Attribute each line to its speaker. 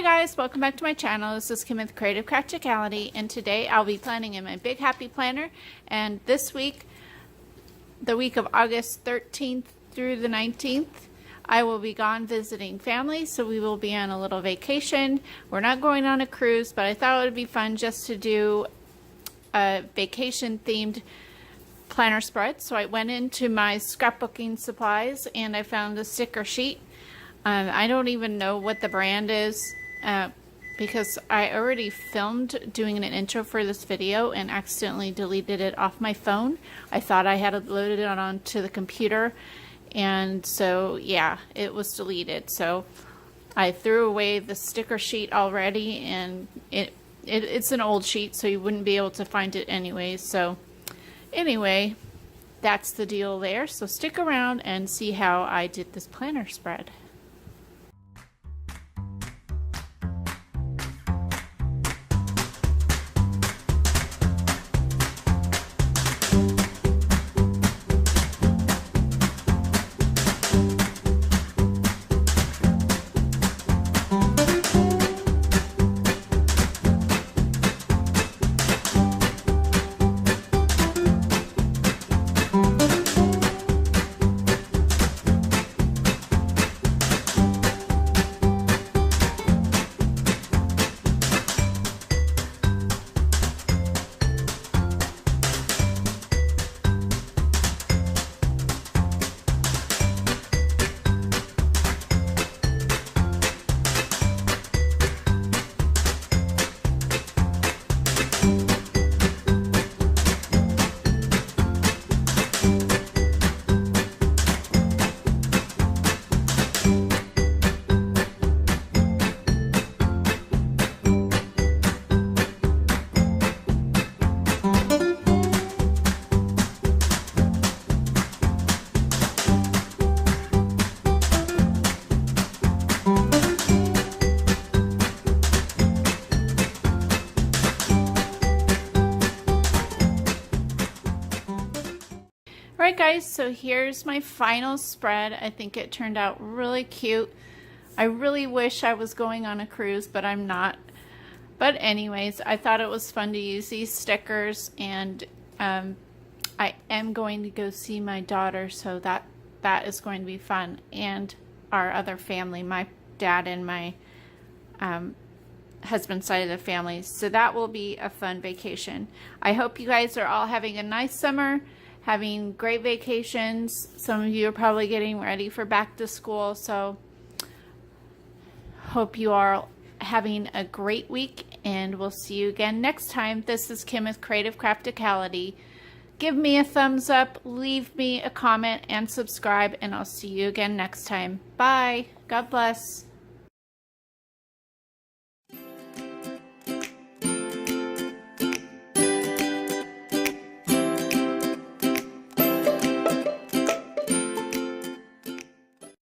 Speaker 1: Hi guys, welcome back to my channel. This is Kim with Creative Crafticality, and today I'll be planning in my Big Happy Planner. And this week, the week of August 13th through the 19th, I will be gone visiting family, so we will be on a little vacation. We're not going on a cruise, but I thought it would be fun just to do a vacation themed planner spread. So I went into my scrapbooking supplies and I found a sticker sheet. I don't even know what the brand is because I already filmed doing an intro for this video and accidentally deleted it off my phone. I thought I had loaded it onto the computer, and so yeah, it was deleted. So I threw away the sticker sheet already, and it's an old sheet, so you wouldn't be able to find it anyway. So anyway, that's the deal there. So stick around and see how I did this planner spread. Alright guys, so here's my final spread. I think it turned out really cute. I really wish I was going on a cruise, but I'm not. But anyways, I thought it was fun to use these stickers, and I am going to go see my daughter, so that is going to be fun. And our other family, my dad and my husband's side of the family. So that will be a fun vacation. I hope you guys are all having a nice summer, having great vacations. Some of you are probably getting ready for back to school, so hope you are having a great week, and we'll see you again next time. This is Kim with Creative Crafticality. Give me a thumbs up, leave me a comment, and subscribe, and I'll see you again next time. Bye. God bless.